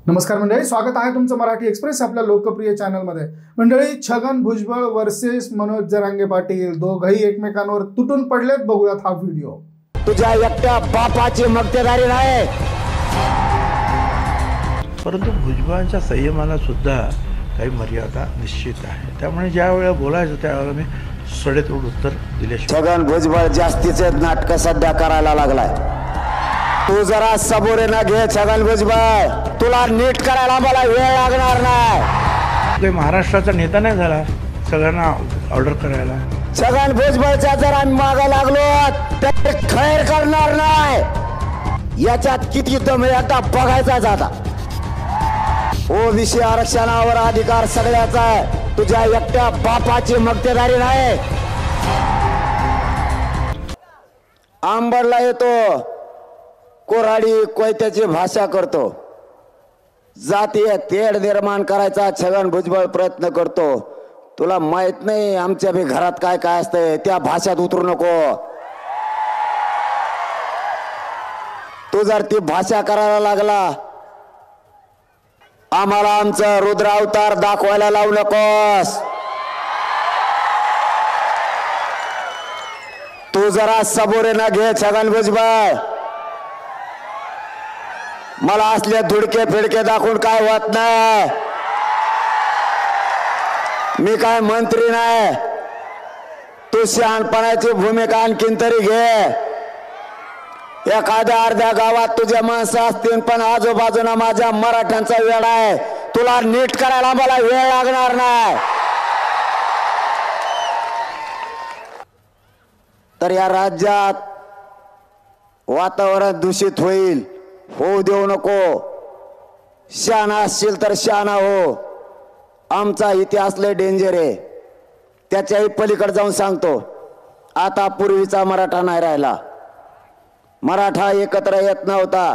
नमस्कार मंडळी, स्वागत आहे तुमचं मराठी एक्सप्रेस आपल्या लोकप्रिय चॅनलमध्ये। मंडळी, छगन भुजबळ वर्सेस मनोज जरांगे पाटील दोघंही एकमेकांवर तुटून पडलेत। बघूयात हा व्हिडिओ। तुझ्या एकट्या बापाची मक्तेदारी नाही, परंतु भुजबळांच्या संयमाला सुद्धा काही मर्यादा निश्चित आहे। त्यामुळे ज्या वेळेला बोलायचं त्यावेळेला मी सडेतोड उत्तर दिल्याशिवाय छगन भुजबळ जास्तीचे नाटक सध्या करायला लागलाय। तू जरा सबुरीनं घे छगन भुजबळ, तुला नीट करायला मला वेळ लागणार नाही। काही महाराष्ट्राचा नेता नाही झाला सगळ्यांना ऑर्डर करायला। छगन भुजबळच्या जर आम्ही मागे लागलो तर खैर करणार नाही। याच्यात किती दम आहे आता बघायचाच आता। ओबीसी आरक्षणावर अधिकार सगळ्याचा आहे, तुझ्या एकट्या बापाची मक्तेदारी नाही। आंबडला येतो, कोराडी कोयत्याची भाषा करतो, जातीय तेढ निर्माण करायचा छगन भुजबळ प्रयत्न करतो। तुला माहित नाही आमच्या बी घरात काय काय असतंय, त्या भाषेत उतरू नको। तू जर ती भाषा करायला लागला आम्हाला आमचा रुद्र अवतार दाखवायला लावू नकोस। तू जरा सबुरीनं घे छगन भुजबळ, मला असले धुडके फिडके दाखवून काय होत नाही। मी काय मंत्री नाही, तू शहाणपणाची भूमिका आणखीन तरी घे। एखाद्या अर्ध्या गावात तुझे माणसं असतील पण आजूबाजूला माझ्या मराठ्यांचा वेळ आहे, तुला नीट करायला मला वेळ लागणार नाही। तर या राज्यात वातावरण दूषित होईल, होऊ देऊ नको। शहाणा असशील तर शहाणा हो। आमचा इतिहास लय डेंजर आहे, त्याच्याही पलीकडे जाऊन सांगतो। आता पूर्वीचा मराठा नाही राहिला, मराठा एकत्र येत नव्हता,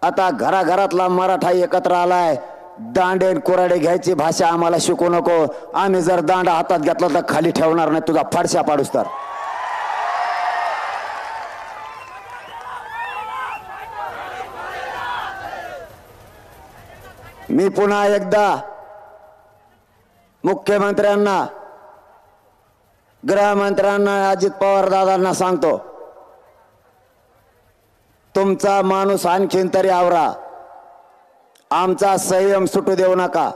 आता घराघरातला मराठा एकत्र आलाय। दांडेन कोराडे घ्यायची भाषा आम्हाला शिकू नको। आम्ही जर दांडा हातात घेतला तर खाली ठेवणार नाही, तुझा फडशा पाडूस तर। मी पुन्हा एकदा मुख्यमंत्र्यांना, गृहमंत्र्यांना, अजित पवार दादांना सांगतो, तुमचा माणूस आणखीन तरी आवरा, आमचा संयम सुटू देऊ नका।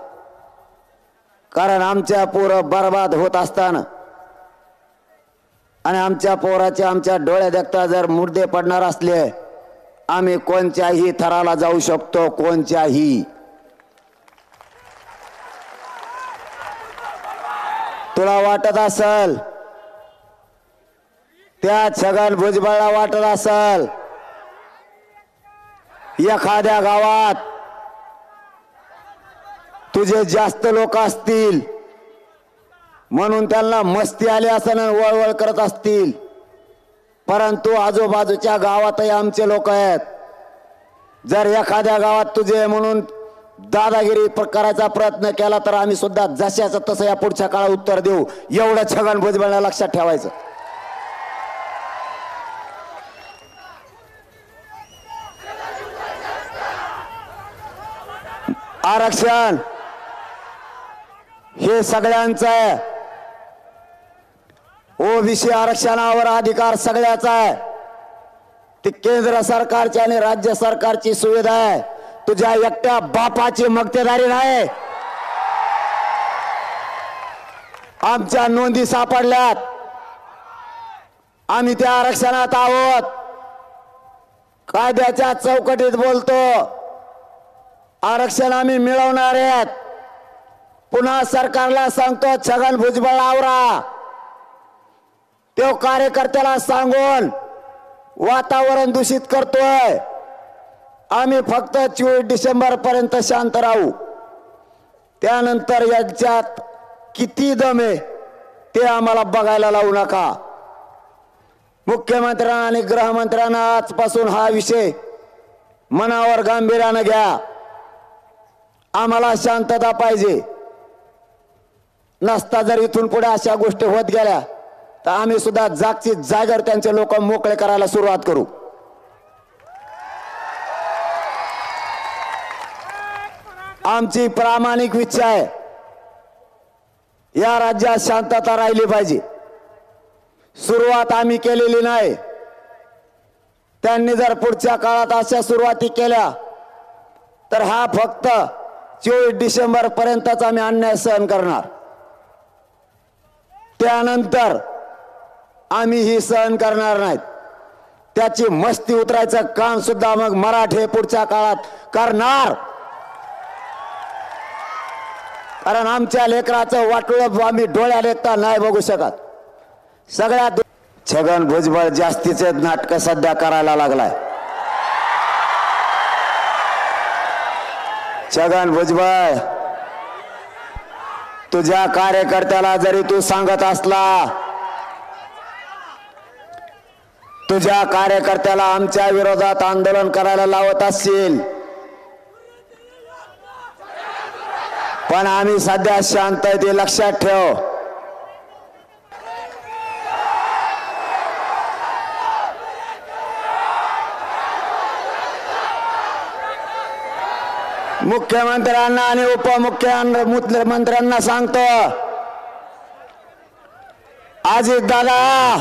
कारण आमच्या पोरं बर्बाद होत असताना आणि आमच्या पोराचे आमच्या डोळ्या देखता जर मुर्दे पडणार असले, आम्ही कोणत्याही थराला जाऊ शकतो, कोणत्याही। तुला वाटत असल, त्या छगन भुजबळला वाटत असल एखाद्या गावात तुझे जास्त लोक असतील म्हणून त्यांना मस्ती आली असेल, वळवळ करत असतील, परंतु आजूबाजूच्या गावातही आमचे लोक आहेत। जर एखाद्या गावात तुझे म्हणून दादागिरी करायचा प्रयत्न केला तर आम्ही सुद्धा जशाचं तसं या पुढच्या काळात उत्तर देऊ, एवढं छगन भुजबळला लक्षात ठेवायचं। आरक्षण हे सगळ्यांचं आहे, ओबीसी आरक्षणावर अधिकार सगळ्याचा आहे। ती केंद्र सरकारची आणि राज्य सरकारची सुविधा आहे, तुझ्या एकट्या बापाची मक्तेदारी नाही। आमच्या नोंदी सापडल्यात, आम्ही त्या आरक्षणात आहोत, कायद्याच्या चौकटीत बोलतो, आरक्षण आम्ही मिळवणार आहेत। पुन्हा सरकारला सांगतो, छगन भुजबळ आवरा। तो कार्यकर्त्याला सांगून वातावरण दूषित करतोय। आम्ही फक्त 24 डिसेंबर पर्यंत शांत राहू, त्यानंतर यांच्यात किती दम आहे ते आम्हाला बघायला लावू नका। मुख्यमंत्र्यांना आणि गृहमंत्र्यांना आजपासून हा विषय मनावर गांभीर्याने घ्या। आम्हाला शांतता पाहिजे, नसता जर इथून पुढे अशा गोष्टी होत गेल्या तर आम्ही सुद्धा जागची जागर त्यांचे लोक मोकळे करायला सुरुवात करू। आमची प्रामाणिक इच्छा आहे या राज्यात शांतता राहिली पाहिजे. सुरुवात आम्ही केलेली नाही. त्यांनी जर पुढच्या काळात अशा सुरुवाती केल्या तर हा फक्त 24 डिसेंबर पर्यंतच आम्ही अन्याय सहन करणार. त्यानंतर आम्ही ही सहन करणार नाहीत. त्याची मस्ती उतरायचं काम सुद्धा मग मराठे पुढच्या काळात करणार. कारण आमच्या लेकराचं वाटोळं आम्ही डोळ्या लेखता नाही बघू शकत. सगळ्यात छगन भुजबळ जास्तीचे नाटक सध्या करायला लागलाय. छगन भुजबळ, तुझ्या कार्यकर्त्याला जरी तू सांगत असला, तुझ्या कार्यकर्त्याला आमच्या विरोधात आंदोलन करायला लावत असशील, पण आम्ही सध्या शांत आहे ते लक्षात ठेव. मुख्यमंत्र्यांना आणि उपमुख्यमंत्र्यांना सांगतो, अजित दादा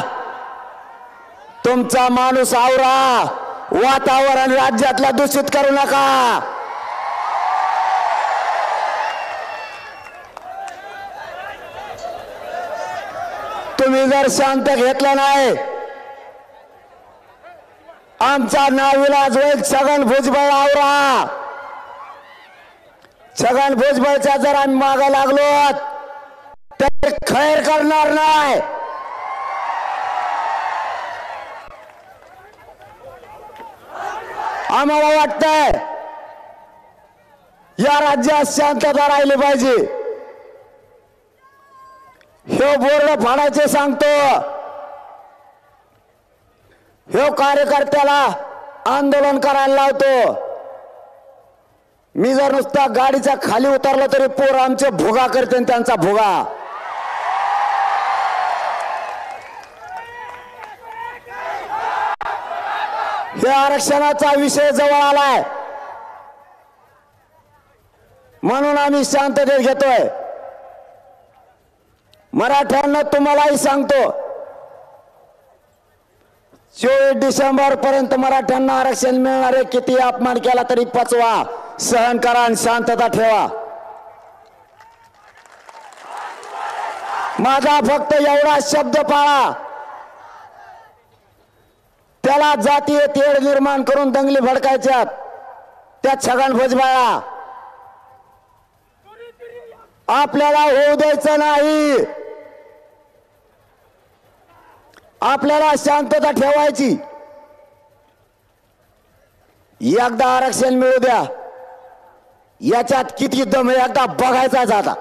तुमचा माणूस आवरा, वातावरण राज्यातला दूषित करू नका. तुम्ही जर शांत घेतलं नाही, आमचा नाविलाज होईल. छगन भुजबळ आवरा. छगन भुजबळच्या जर आम्ही मागे लागलो तर खैर करणार नाही. आम्हाला वाटतंय या राज्यात शांतता राहिली पाहिजे. हे बोर्ड फाडायचे सांगतो. हे कार्यकर्त्याला आंदोलन करायला लावतो. मी जर नुसता गाडीच्या खाली उतरलो तरी पोर आमचे भुगा करते, त्यांचा भुगा. हे आरक्षणाचा विषय जवळ आलाय म्हणून आम्ही शांततेत घेतोय. मराठ्यांना तुम्हालाही सांगतो, 24 डिसेंबर पर्यंत मराठ्यांना आरक्षण मिळणार आहे. किती अपमान केला तरी पचवा, सहन करा आणि शांतता ठेवा. माझा फक्त एवढा शब्द पाळा. त्याला जातीय तेढ निर्माण करून दंगली भडकायच्यात त्या छगन भुजबळला आपल्याला होऊ द्यायचं नाही. आपल्याला शांतता ठेवायची. एकदा आरक्षण मिळू द्या. याच्यात किती दम आहे एकदा बघायचा जाता.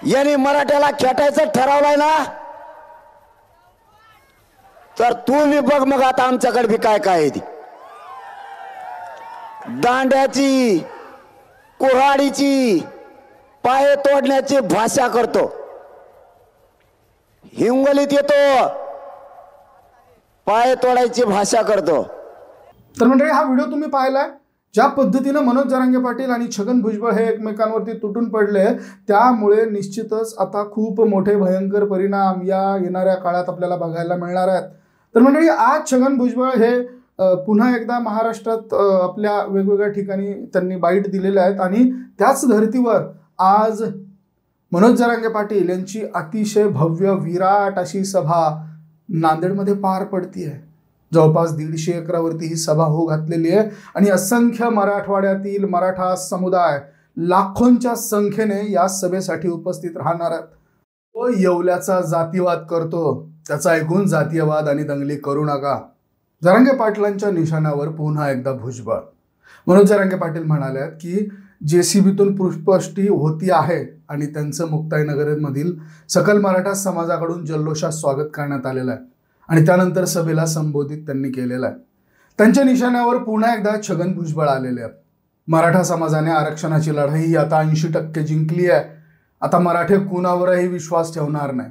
यांनी मराठ्याला खेटायचं ठरवलंय ना, तर तुम्ही बघ मग आता आमच्याकडे बी काय काय आहे ती. दांड्याची, कुऱ्हाडीची, पाय तोडण्याची भाषा करतो. हिंगोलीत येतो, पाय तोडायची भाषा करतो. तर मंडळी, हा व्हिडिओ तुम्ही पाहिलाय. ज्या पद्धतीने मनोज जरांगे पाटील आणि छगन भुजबळ हे एकमेकांवरती तुटून पडले, त्यामुळे निश्चितच आता खूप मोठे भयंकर परिणाम या येणाऱ्या काळात आपल्याला बघायला मिळणार आहेत. तर मंडळी, आज छगन भुजबळ हे पुन्हा एकदा महाराष्ट्रात आपल्या वेगवेगळ्या ठिकाणी त्यांनी बाईट दिलेल्या आहेत आणि त्याच धर्तीवर आज मनोज जरांगे पाटील यांची अतिशय भव्य विराट अशी सभा नांदेडमध्ये पार पडतीये. जवळपास 150 एकरावरती ही सभा होऊ घातलेली आहे आणि असंख्य मराठवाड्यातील मराठा समुदाय लाखोंच्या संख्येने या सभेसाठी उपस्थित राहणार आहेत. तो येवल्याचा जातीवाद करतो, त्याचा ऐकून जातीयवाद आणि दंगली करू नका. जरांगे पाटलांच्या निशाणावर पुन्हा एकदा भुजबळ. मनोज जरांगे पाटील म्हणाले की JCBतून पुष्पवृष्टी होती आहे आणि त्यांचं मुक्ताईनगरमधील सकल मराठा समाजाकडून जल्लोषात स्वागत करण्यात आलेलं आहे आणि त्यानंतर सभेला संबोधित त्यांनी केलेलं आहे. त्यांच्या निशाण्यावर पुन्हा एकदा छगन भुजबळ आलेले आहेत. मराठा समाजाने आरक्षणाची लढाई आता 80% जिंकली आहे. आता मराठे कुणावरही विश्वास ठेवणार नाही,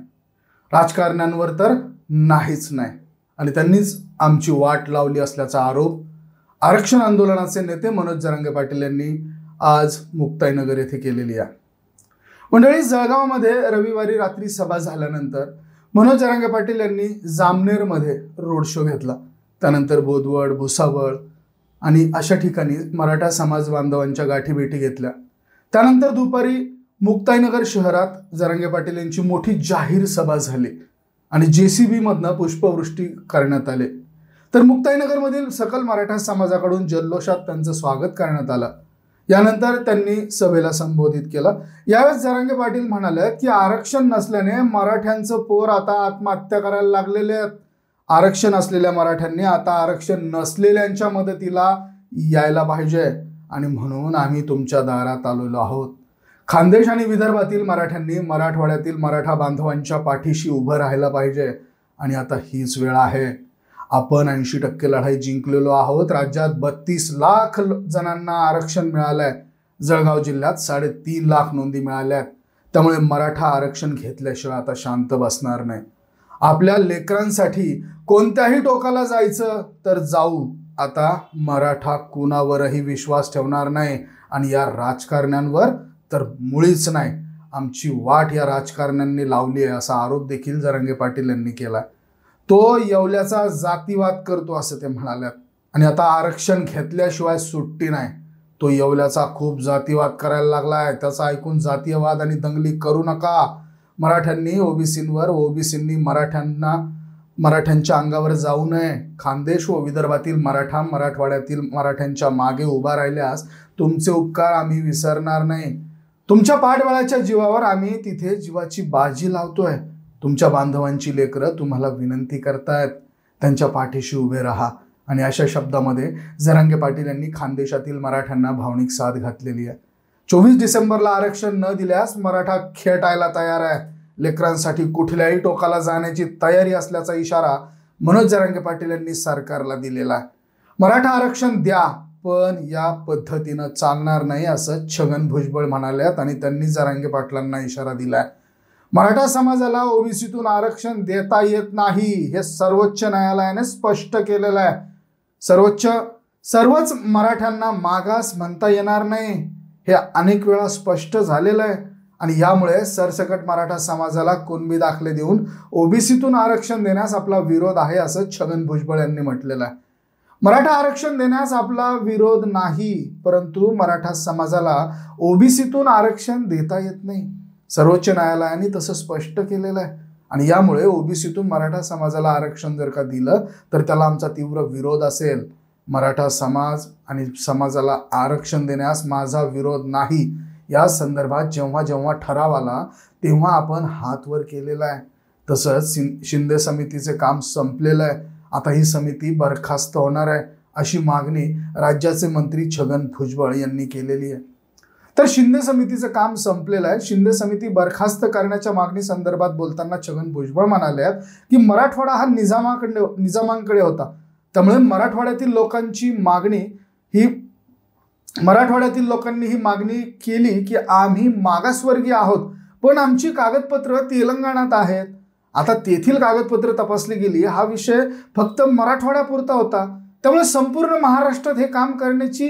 राजकारण्यांवर तर नाहीच नाही आणि त्यांनीच आमची वाट लावली असल्याचा आरोप आरक्षण आंदोलनाचे नेते मनोज जरांगे पाटील यांनी आज मुक्ताईनगर येथे केलेली आहे। मंडळी, जळगावमध्ये रविवारी रात्री सभा झाल्यानंतर मनोज जरांगे पाटील यांनी जामनेरमध्ये रोड शो घेतला। त्यानंतर बोदवड, भुसावळ आणि अशा ठिकाणी मराठा समाज बांधवांच्या गाठीभेटी घेतल्या। त्यानंतर दुपारी मुक्ताईनगर शहरात जरांगे पाटील यांची मोठी जाहीर सभा झाली आणि JCB मधनं पुष्पवृष्टी करण्यात आले। तर मुक्ताईनगरमधील सकल मराठा समाजाकडून जल्लोषात त्यांचं स्वागत करण्यात आलं। यानंतर त्यांनी सभेला संबोधित केलं। यावेळेस जरांगे पाटील म्हणाले की आरक्षण नसल्याने मराठ्यांचं पोर आता आत्महत्या करायला लागलेले आहेत। आरक्षण असलेल्या मराठ्यांनी आता आरक्षण नसलेल्यांच्या मदतीला यायला पाहिजे आणि म्हणून आम्ही तुमच्या दारात आलेलो आहोत। खानदेश आणि विदर्भातील मराठ्यांनी मराठवाड्यातील मराठा बांधवांच्या पाठीशी उभं राहायला पाहिजे आणि आता हीच वेळ आहे। आपण 80% लढाई जिंकलेलो आहोत। राज्यात 32 लाख जणांना आरक्षण मिळालंय। जळगाव जिल्ह्यात 3.5 लाख नोंदी मिळाल्यात। त्यामुळे मराठा आरक्षण घेतल्याशिवाय आता शांत बसणार नाही। आपल्या लेकरांसाठी कोणत्याही टोकाला जायचं तर जाऊ। आता मराठा कुणावरही विश्वास ठेवणार नाही आणि या राजकारण्यांवर तर मुळीच नाही। आमची वाट या राजकारण्यांनी लावली आहे असा आरोप देखील जरांगे पाटील यांनी केला। तो येवल्याचा जातीवाद करतो असं ते म्हणाल्यात आणि आता आरक्षण घेतल्याशिवाय सुट्टी नाही। तो येवल्याचा खूप जातीवाद करायला लागलाय। त्याचा ऐकून जातीयवाद आणि दंगली करू नका। मराठ्यांनी ओबीसींवर, ओबीसींनी मराठ्यांच्या अंगावर जाऊ नये। खानदेश व विदर्भातील मराठा, मराठवाड्यातील मराठ्यांच्या मागे उभा राहिल्यास तुमचे उपकार आम्ही विसरणार नाही। तुमच्या पाठबळाच्या जीवावर आम्ही तिथे जीवाची बाजी लावतोय। तुमच्या बांधवांची लेकरं तुम्हाला विनंती करतायत, त्यांच्या पाठीशी उभे राहा। आणि अशा शब्दामध्ये जरांगे पाटील यांनी खानदेशातील मराठ्यांना भावनिक साथ घातलेली आहे। 24 डिसेंबरला आरक्षण न दिल्यास मराठा खेटायला तयार आहे। लेकरांसाठी कुठल्याही टोकाला जाण्याची तयारी असल्याचा इशारा मनोज जरांगे पाटील यांनी सरकारला दिलेला आहे। मराठा आरक्षण द्या, पण या पद्धतीनं चालणार नाही असं छगन भुजबळ म्हणाल्यात आणि त्यांनी जरांगे पाटलांना इशारा दिलाय। मराठा समाजाला ओबीसीतून आरक्षण देता येत नाही हे सर्वोच्च न्यायालयाने स्पष्ट केलेलं आहे। सर्वच मराठ्यांना मागास म्हणता येणार नाही हे अनेक वेळा स्पष्ट झालेलं आहे आणि यामुळे सरसकट मराठा समाजाला कुणबी दाखले देऊन ओबीसीतून आरक्षण देण्यास आपला विरोध आहे असं छगन भुजबळ यांनी म्हटलेलं आहे। मराठा आरक्षण देण्यास आपला विरोध नाही, परंतु मराठा समाजाला ओबीसीतून आरक्षण देता येत नाही। सर्वोच्च न्यायालयाने तसं स्पष्ट केलेलं आहे आणि यामुळे ओबीसीतून मराठा समाजाला आरक्षण जर का दिलं तर त्याला आमचा तीव्र विरोध असेल। मराठा समाज आणि समाजाला आरक्षण देण्यास माझा विरोध नाही या संदर्भात जेव्हा जेव्हा ठराव आला तेव्हा आपण हात वर केलेला आहे। तसंच शिंदे समितीचे काम संपलेलं आहे। आता ही समिती बरखास्त होणार आहे अशी मागणी राज्याचे मंत्री छगन भुजबळ यांनी केलेली आहे। तर शिंदे समितीचं काम संपलेलं आहे। शिंदे समिती बरखास्त करण्याच्या मागणी संदर्भात बोलताना छगन भुजबळ म्हणाले की मराठवाडा हा निजामांकडे होता, त्यामुळे मराठवाड्यातील लोकांनी ही मागणी केली की आम्ही मागासवर्गीय आहोत, पण आमची कागदपत्र तेलंगणात आहेत। आता तेथील कागदपत्र तपासली गेली, हा विषय फक्त मराठवाड्यापुरता होता, त्यामुळे संपूर्ण महाराष्ट्रात हे काम करण्याची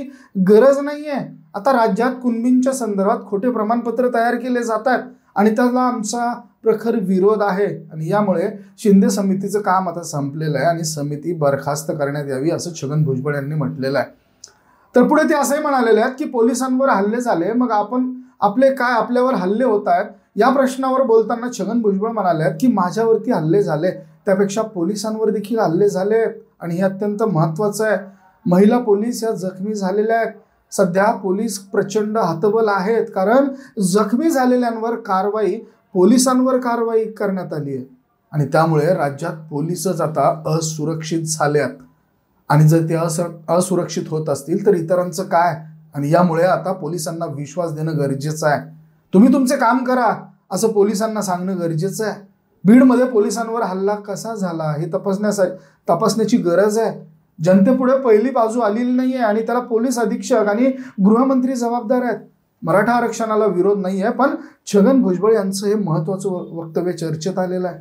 गरज नाहीये। आता राज्यात कुणबींच्या संदर्भात खोटे प्रमाणपत्र तयार केले जातात आणि त्याला आमचा प्रखर विरोध आहे आणि यामुळे शिंदे समितीचं काम आता संपलेलं आहे आणि समिती बरखास्त करण्यात यावी असं छगन भुजबळ यांनी म्हटलेलं आहे। तर पुढे ते असंही म्हणालेले आहेत की पोलिसांवर हल्ले झाले, मग आपल्यावर हल्ले होत आहेत या प्रश्नावर बोलताना छगन भुजबळ म्हणाले की माझ्यावरती हल्ले झाले त्यापेक्षा पोलिसांवर देखील हल्ले झाले आणि हे अत्यंत महत्त्वाचं आहे। महिला पोलीस या जखमी झालेल्या आहेत। सध्या पोलीस प्रचंड हतबल आहेत कारण जखमी झालेल्यांवर पोलिसांवर कारवाई करण्यात आली आहे आणि त्यामुळे राज्यात पोलीसच आता असुरक्षित झाले आहेत आणि जर ते असुरक्षित होत असतील तर इतरांचं काय? आणि यामुळे आता पोलिसांना विश्वास देणं गरजेचं आहे। तुम्ही तुमचे काम करा असं पोलिसांना सांगणं गरजेचं आहे। बीडमध्ये पोलिसांवर हल्ला कसा झाला हे तपासण्याची गरज आहे। जनतेपुढे पहिली बाजू आलेली नाहीये आणि त्याला पोलीस अधीक्षक आणि गृहमंत्री जबाबदार आहेत। मराठा आरक्षणाला विरोध नाहीये, पण छगन भुजबळ यांचं हे महत्त्वाचं वक्तव्य चर्चेत आलेलं आहे।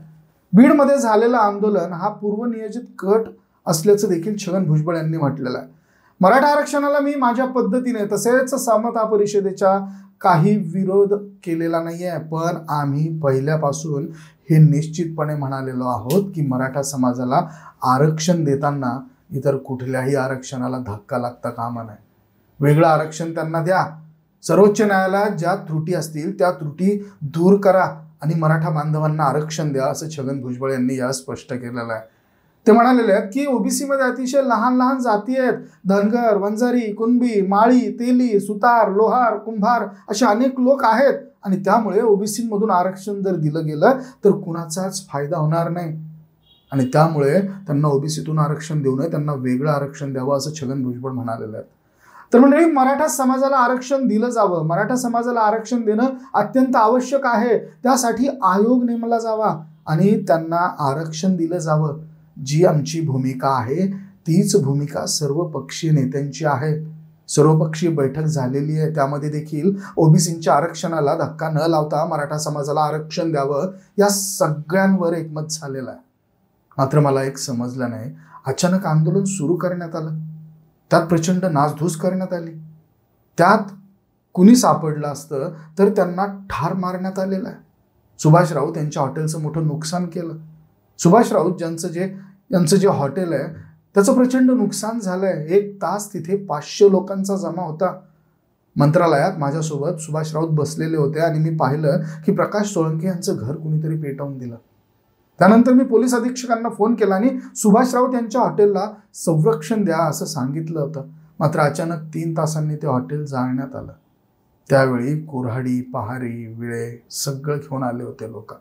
बीडमध्ये झालेलं आंदोलन हा पूर्वनियोजित कट असल्याचं देखील छगन भुजबळ यांनी म्हटलेलं आहे। मराठा आरक्षणाला मी माझ्या पद्धतीने तसेच समता परिषदेच्या काही विरोध केलेला नाहीये, पण आम्ही पहिल्यापासून हे निश्चितपणे म्हणालेलो आहोत की मराठा समाजाला आरक्षण देताना इतर कुठल्याही आरक्षणाला धक्का लागता कामा नये. वेगळं आरक्षण त्यांना द्या, सर्वोच्च न्यायालयात ज्या त्रुटी असतील त्या त्रुटी दूर करा आणि मराठा बांधवांना आरक्षण द्या, असं छगन भुजबळ यांनी या स्पष्ट केलेलं आहे. ते म्हणालेले आहेत की ओबीसी मध्ये अतिशय लहान लहान जाती आहेत. धनगर, वंजारी, कुणबी, माळी, तेली, सुतार, लोहार, कुंभार असे अनेक लोक आहेत आणि त्यामुळे ओबीसीमधून आरक्षण जर दिलं गेलं तर कुणाचाच फायदा होणार नाही आणि त्यामुळे त्यांना ओबीसीतून आरक्षण देऊ नये, त्यांना वेगळं आरक्षण द्यावं, असं छगन भुजबळ म्हणालेले आहेत. तर मंडळी, मराठा समाजाला आरक्षण दिलं जावं, मराठा समाजाला आरक्षण देणं अत्यंत आवश्यक आहे. त्यासाठी आयोग नेमला जावा आणि त्यांना आरक्षण दिलं जावं. जी आमची भूमिका आहे तीच भूमिका सर्व पक्षीय नेत्यांची आहे. सर्वपक्षीय बैठक झालेली आहे, त्यामध्ये देखील ओबीसींच्या आरक्षणाला धक्का न लावता मराठा समाजाला आरक्षण द्यावं या सगळ्यांवर एकमत झालेलं आहे. मात्र मला एक समजलं नाही, अचानक आंदोलन सुरू करण्यात आलं, त्यात प्रचंड नासधूस करण्यात आली, त्यात कुणी सापडलं असतं तर त्यांना ठार मारण्यात आलेलं आहे. सुभाष राऊत यांच्या हॉटेलचं मोठं नुकसान केलं. सुभाष राऊत यांचं जे हॉटेल आहे त्याचं प्रचंड नुकसान झालंय. 1 तास तिथे 500 लोकांचा जमा होता. मंत्रालयात माझ्यासोबत सुभाष राऊत बसलेले होते आणि मी पाहिलं की प्रकाश सोळंके यांचं घर कुणीतरी पेटवून दिलं. त्यानंतर मी पोलीस अधीक्षकांना फोन केला आणि सुभाष राऊत यांच्या हॉटेलला संरक्षण द्या असं सांगितलं होतं. मात्र अचानक 3 तासांनी ते हॉटेल जाळण्यात आलं. त्यावेळी कुऱ्हाडी, पहारी, विळे सगळं घेऊन आले होते लोक.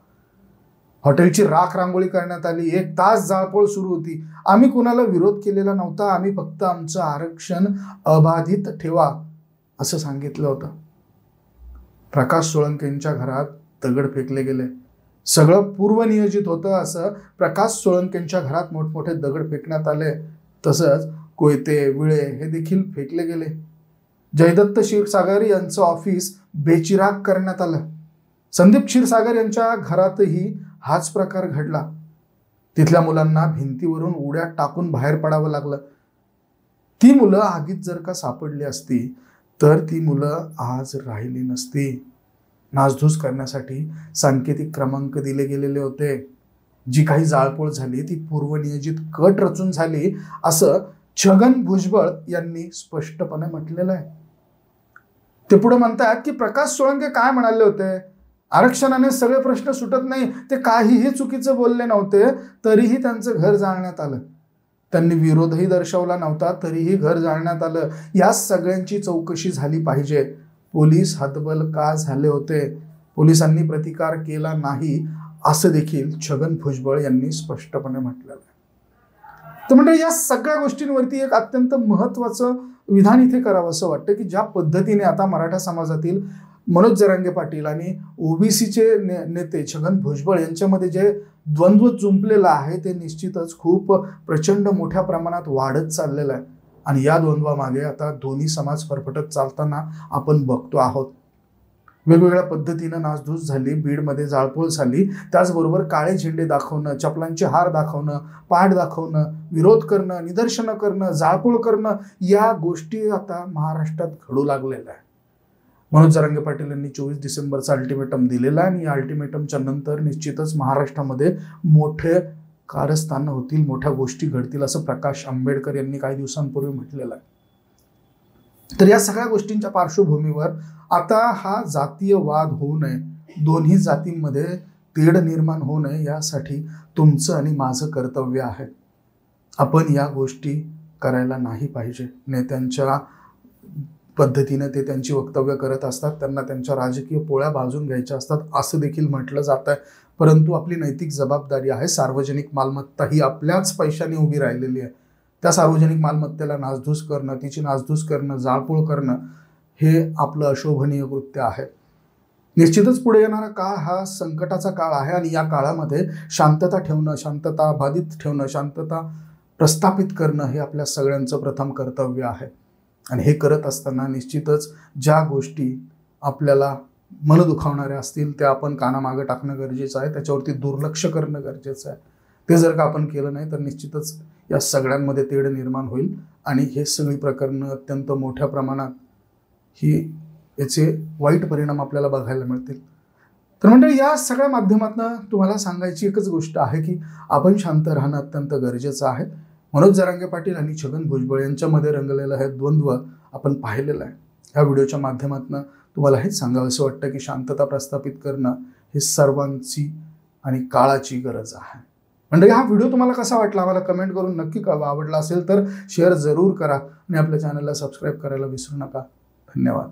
हॉटेलची राख रांगोळी करण्यात आली. 1 तास जाळपोळ सुरू होती. आम्ही कुणाला विरोध केलेला नव्हता, आम्ही फक्त आमचं आरक्षण अबाधित ठेवा असं सांगितलं होतं. प्रकाश सोळंकेंच्या घरात दगड फेकले गेले. सगळं पूर्वनियोजित होतं असं प्रकाश सोळंकेंच्या घरात मोठमोठे दगड फेकण्यात आले. तसंच कोयते, विळे हे देखील फेकले गेले. जयदत्त क्षीरसागर यांचं ऑफिस बेचिराग करण्यात आलं. संदीप क्षीरसागर यांच्या घरातही हाच प्रकार घडला. तिथल्या मुलांना भिंतीवरून उड्या टाकून बाहेर पडावं लागलं. ती मुलं आगीत जर का सापडली असती तर ती मुलं आज राहिली नसती. नासधूस करण्यासाठी सांकेतिक क्रमांक दिले गेलेले होते. जी काही जाळपोळ झाली ती पूर्वनियोजित कट रचून झाली असं छगन भुजबळ यांनी स्पष्टपणे म्हटलेलं आहे. ते पुढे म्हणतात की प्रकाश सोळंके काय म्हणाले होते, आरक्षणाने सगळे प्रश्न सुटत नाही. ते काहीही चुकीचं बोलले नव्हते, तरीही त्यांचं घर जाळण्यात आलं. त्यांनी विरोधही दर्शवला नव्हता, तरीही घर जाळण्यात आलं. या सगळ्यांची चौकशी झाली पाहिजे. पोलीस हतबल का झाले होते, पोलिसांनी प्रतिकार केला नाही असं देखील छगन भुजबळ यांनी स्पष्टपणे म्हटलेलं आहे. तर म्हणजे या सगळ्या गोष्टींवरती एक अत्यंत महत्त्वाचं विधान इथे करावं असं वाटतं की ज्या पद्धतीने आता मराठा समाजातील मनोज जरांगे पाटील आणि ओबीसीचे नेते छगन भुजबळ यांच्यामध्ये जे द्वंद्व जुंपलेलं आहे ते निश्चितच खूप प्रचंड मोठ्या प्रमाणात वाढत चाललेलं आहे. आणि या द्वंद्वामागे आता दोन्ही समाज फरफटत चालताना आपण बघतो आहोत. वेगवेगळ्या पद्धतीनं नासधूस झाली, बीडमध्ये जाळपोळ झाली, त्याचबरोबर काळे झेंडे दाखवणं, चपलांचे हार दाखवणं, पाठ दाखवणं, विरोध करणं, निदर्शनं करणं, जाळपोळ करणं या गोष्टी आता महाराष्ट्रात घडू लागलेल्या आहे. मनोज जरांगे पाटील यांनी 24 डिसेंबरचा अल्टिमेटम दिलेला आणि या अल्टिमेटमच्या नंतर निश्चितच महाराष्ट्रामध्ये मोठे कारस्थानं होतील, मोठ्या गोष्टी घडतील असं प्रकाश आंबेडकर यांनी काही दिवसांपूर्वी म्हटलेलं आहे. तर या सगळ्या गोष्टींच्या पार्श्वभूमीवर आता हा जातीय वाद होऊ नये, दोन्ही जातींमध्ये तेढ निर्माण होऊ नये यासाठी तुमचं आणि माझं कर्तव्य आहे. आपण या गोष्टी करायला नाही पाहिजे. नेत्यांच्या पद्धतीने ते त्यांची वक्तव्य करत असतात, त्यांना त्यांच्या राजकीय पोळ्या भाजून घ्यायच्या असतात असं देखील म्हटलं जात आहे. परंतु आपली नैतिक जबाबदारी आहे. सार्वजनिक मालमत्ता ही आपल्याच पैशाने उभी राहिलेली आहे. त्या सार्वजनिक मालमत्तेला नासधूस करणं, तिची नासधूस करणं, जाळपोळ करणं हे आपलं अशोभनीय कृत्य आहे. निश्चितच पुढे येणारा काळ हा संकटाचा काळ आहे आणि या काळामध्ये शांतता ठेवणं, शांतता बाधित ठेवणं, शांतता प्रस्थापित करणं हे आपल्या सगळ्यांचं प्रथम कर्तव्य आहे. आणि हे करत असताना निश्चितच ज्या गोष्टी आपल्याला मन दुखावणाऱ्या असतील त्या आपण कानामागं टाकणं गरजेचं आहे, त्याच्यावरती दुर्लक्ष करणं गरजेचं आहे. ते जर का आपण केलं नाही तर निश्चितच या सगळ्यांमध्ये तेढ निर्माण होईल आणि हे सगळी प्रकरणं अत्यंत मोठ्या प्रमाणात याचे वाईट परिणाम आपल्याला बघायला मिळतील. तर मंडळी, या सगळ्या माध्यमातून तुम्हाला सांगायची एकच गोष्ट आहे की आपण शांत राहणं अत्यंत गरजेचं आहे. मनोज जरांगे पाटील आणि छगन भुजबळ यांच्यामध्ये रंगलेलं हे द्वंद्व आपण पाहिलेलं आहे. ह्या व्हिडिओच्या माध्यमातून तुम्हाला हेच सांगावंसं वाटतं की शांतता प्रस्थापित करणं हे सर्वांची आणि काळाची गरज आहे. मंडळी, हा व्हिडिओ तुम्हाला कसा वाटला आम्हाला कमेंट करून नक्की कळवा. आवडला असेल तर शेअर जरूर करा आणि आपल्या चॅनलला सबस्क्राईब करायला विसरू नका. धन्यवाद.